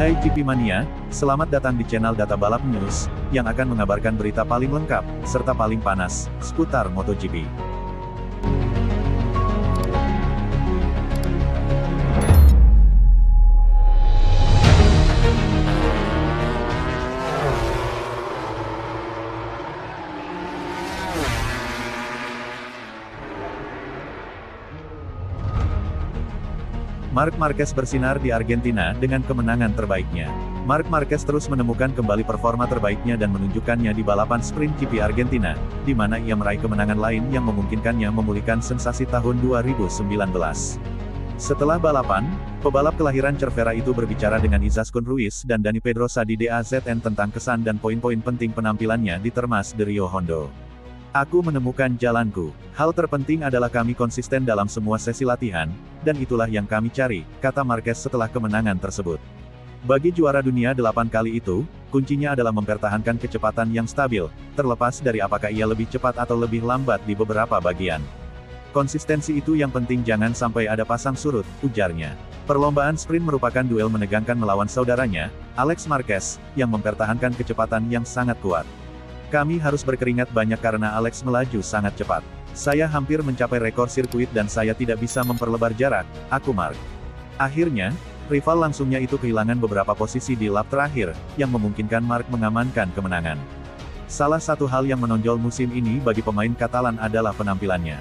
Hai GP Mania, selamat datang di channel Data Balap News, yang akan mengabarkan berita paling lengkap, serta paling panas, seputar MotoGP. Marc Marquez bersinar di Argentina dengan kemenangan terbaiknya. Marc Marquez terus menemukan kembali performa terbaiknya dan menunjukkannya di balapan sprint GP Argentina, di mana ia meraih kemenangan lain yang memungkinkannya memulihkan sensasi tahun 2019. Setelah balapan, pebalap kelahiran Cervera itu berbicara dengan Izaskun Ruiz dan Dani Pedrosa di DAZN tentang kesan dan poin-poin penting penampilannya di Termas de Rio Hondo. Aku menemukan jalanku. Hal terpenting adalah kami konsisten dalam semua sesi latihan, dan itulah yang kami cari, kata Marquez setelah kemenangan tersebut. Bagi juara dunia 8 kali itu, kuncinya adalah mempertahankan kecepatan yang stabil, terlepas dari apakah ia lebih cepat atau lebih lambat di beberapa bagian. Konsistensi itu yang penting, jangan sampai ada pasang surut, ujarnya. Perlombaan sprint merupakan duel menegangkan melawan saudaranya, Alex Marquez, yang mempertahankan kecepatan yang sangat kuat. Kami harus berkeringat banyak karena Alex melaju sangat cepat. Saya hampir mencapai rekor sirkuit dan saya tidak bisa memperlebar jarak, aku Marc. Akhirnya, rival langsungnya itu kehilangan beberapa posisi di lap terakhir, yang memungkinkan Marc mengamankan kemenangan. Salah satu hal yang menonjol musim ini bagi pemain Katalan adalah penampilannya.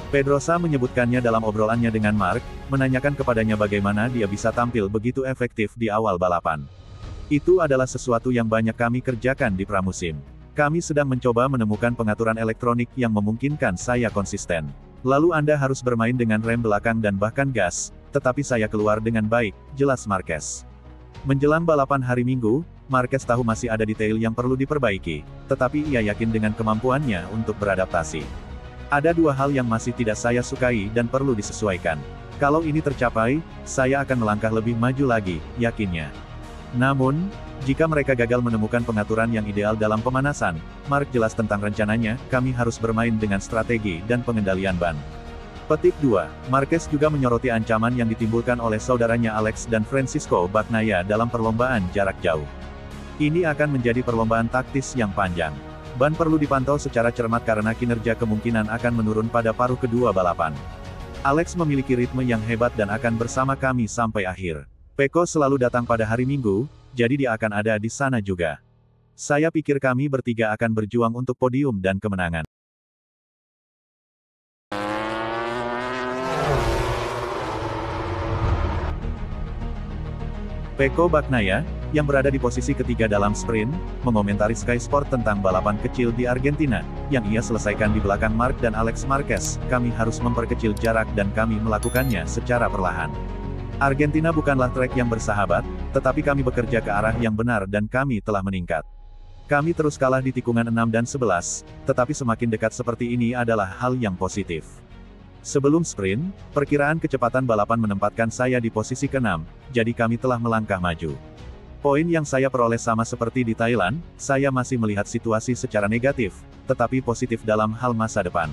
Pedrosa menyebutkannya dalam obrolannya dengan Marc, menanyakan kepadanya bagaimana dia bisa tampil begitu efektif di awal balapan. Itu adalah sesuatu yang banyak kami kerjakan di pramusim. Kami sedang mencoba menemukan pengaturan elektronik yang memungkinkan saya konsisten. Lalu Anda harus bermain dengan rem belakang dan bahkan gas, tetapi saya keluar dengan baik, jelas Marquez. Menjelang balapan hari Minggu, Marquez tahu masih ada detail yang perlu diperbaiki, tetapi ia yakin dengan kemampuannya untuk beradaptasi. Ada dua hal yang masih tidak saya sukai dan perlu disesuaikan. Kalau ini tercapai, saya akan melangkah lebih maju lagi, yakinnya. Namun, jika mereka gagal menemukan pengaturan yang ideal dalam pemanasan, Marc jelas tentang rencananya, kami harus bermain dengan strategi dan pengendalian ban. Petik 2. Marquez juga menyoroti ancaman yang ditimbulkan oleh saudaranya Alex dan Francisco Bagnaia dalam perlombaan jarak jauh. Ini akan menjadi perlombaan taktis yang panjang. Ban perlu dipantau secara cermat karena kinerja kemungkinan akan menurun pada paruh kedua balapan. Alex memiliki ritme yang hebat dan akan bersama kami sampai akhir. Pecco selalu datang pada hari Minggu, jadi dia akan ada di sana juga. Saya pikir kami bertiga akan berjuang untuk podium dan kemenangan. Pecco Bagnaia, yang berada di posisi ketiga dalam sprint, mengomentari Sky Sport tentang balapan kecil di Argentina, yang ia selesaikan di belakang Marc dan Alex Marquez. Kami harus memperkecil jarak dan kami melakukannya secara perlahan. Argentina bukanlah trek yang bersahabat, tetapi kami bekerja ke arah yang benar dan kami telah meningkat. Kami terus kalah di tikungan 6 dan 11, tetapi semakin dekat seperti ini adalah hal yang positif. Sebelum sprint, perkiraan kecepatan balapan menempatkan saya di posisi ke-6, jadi kami telah melangkah maju. Poin yang saya peroleh sama seperti di Thailand, saya masih melihat situasi secara negatif, tetapi positif dalam hal masa depan.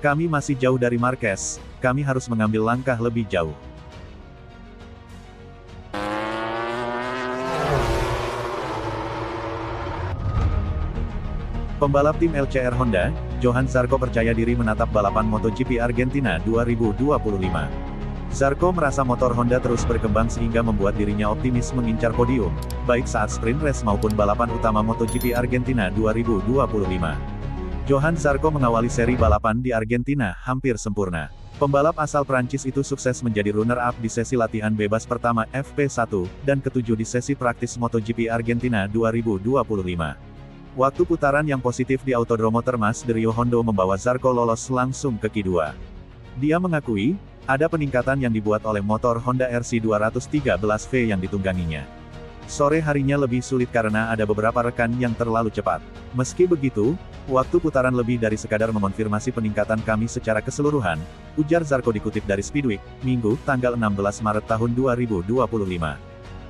Kami masih jauh dari Marquez, kami harus mengambil langkah lebih jauh. Pembalap tim LCR Honda, Johan Zarco percaya diri menatap balapan MotoGP Argentina 2025. Zarco merasa motor Honda terus berkembang sehingga membuat dirinya optimis mengincar podium, baik saat sprint race maupun balapan utama MotoGP Argentina 2025. Johan Zarco mengawali seri balapan di Argentina hampir sempurna. Pembalap asal Prancis itu sukses menjadi runner-up di sesi latihan bebas pertama FP1, dan ketujuh di sesi praktis MotoGP Argentina 2025. Waktu putaran yang positif di Autodromo Termas de Rio Hondo membawa Zarco lolos langsung ke Q2. Dia mengakui, ada peningkatan yang dibuat oleh motor Honda RC213V yang ditungganginya. Sore harinya lebih sulit karena ada beberapa rekan yang terlalu cepat. Meski begitu, waktu putaran lebih dari sekadar mengonfirmasi peningkatan kami secara keseluruhan, ujar Zarco dikutip dari Speedweek, Minggu, tanggal 16 Maret tahun 2025.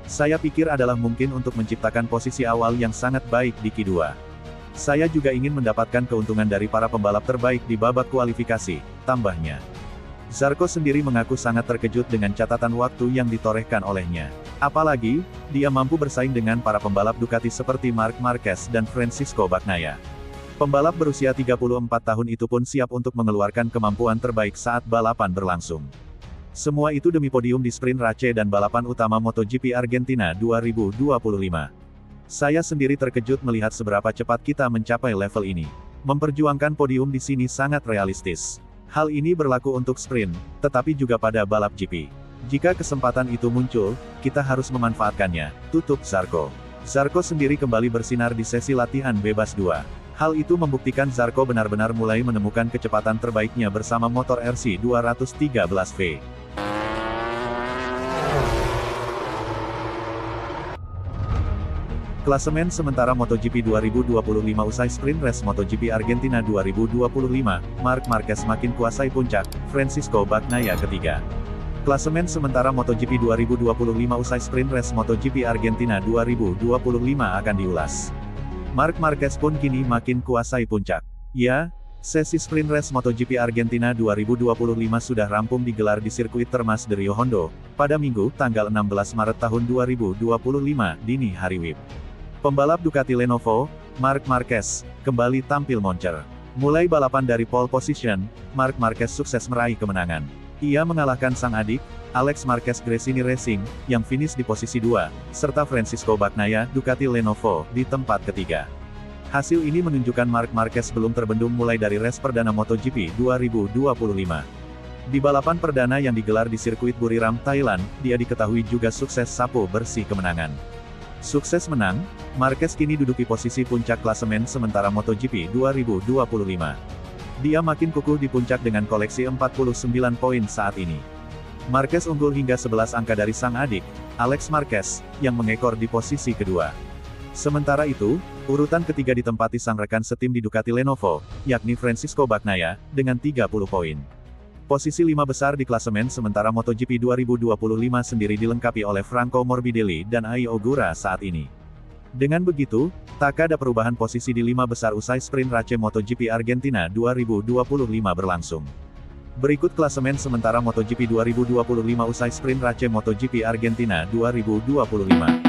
Saya pikir adalah mungkin untuk menciptakan posisi awal yang sangat baik di Q2. Saya juga ingin mendapatkan keuntungan dari para pembalap terbaik di babak kualifikasi, tambahnya. Zarco sendiri mengaku sangat terkejut dengan catatan waktu yang ditorehkan olehnya. Apalagi, dia mampu bersaing dengan para pembalap Ducati seperti Marc Marquez dan Francisco Bagnaia. Pembalap berusia 34 tahun itu pun siap untuk mengeluarkan kemampuan terbaik saat balapan berlangsung. Semua itu demi podium di sprint race dan balapan utama MotoGP Argentina 2025. Saya sendiri terkejut melihat seberapa cepat kita mencapai level ini. Memperjuangkan podium di sini sangat realistis. Hal ini berlaku untuk sprint, tetapi juga pada balap GP. Jika kesempatan itu muncul, kita harus memanfaatkannya, tutup Zarco. Zarco sendiri kembali bersinar di sesi latihan bebas 2. Hal itu membuktikan Zarco benar-benar mulai menemukan kecepatan terbaiknya bersama motor RC213V. Klasemen sementara MotoGP 2025 usai sprint race MotoGP Argentina 2025, Marc Marquez makin kuasai puncak, Francisco Bagnaia ketiga. Klasemen sementara MotoGP 2025 usai sprint race MotoGP Argentina 2025 akan diulas. Marc Marquez pun kini makin kuasai puncak. Ya, sesi sprint race MotoGP Argentina 2025 sudah rampung digelar di sirkuit Termas de Rio Hondo, pada Minggu, tanggal 16 Maret tahun 2025, dini hari WIB. Pembalap Ducati Lenovo, Marc Marquez, kembali tampil moncer. Mulai balapan dari pole position, Marc Marquez sukses meraih kemenangan. Ia mengalahkan sang adik, Alex Marquez Gresini Racing, yang finish di posisi 2, serta Francisco Bagnaia, Ducati Lenovo, di tempat ketiga. Hasil ini menunjukkan Marc Marquez belum terbendung mulai dari race perdana MotoGP 2025. Di balapan perdana yang digelar di sirkuit Buriram, Thailand, dia diketahui juga sukses sapu bersih kemenangan. Sukses menang, Marquez kini duduki posisi puncak klasemen sementara MotoGP 2025. Dia makin kukuh di puncak dengan koleksi 49 poin saat ini. Marquez unggul hingga 11 angka dari sang adik, Alex Marquez, yang mengekor di posisi kedua. Sementara itu, urutan ketiga ditempati sang rekan setim di Ducati Lenovo, yakni Francisco Bagnaia, dengan 30 poin. Posisi 5 besar di klasemen sementara MotoGP 2025 sendiri dilengkapi oleh Franco Morbidelli dan Ai Ogura saat ini. Dengan begitu, tak ada perubahan posisi di 5 besar usai sprint race MotoGP Argentina 2025 berlangsung. Berikut klasemen sementara MotoGP 2025 usai sprint race MotoGP Argentina 2025.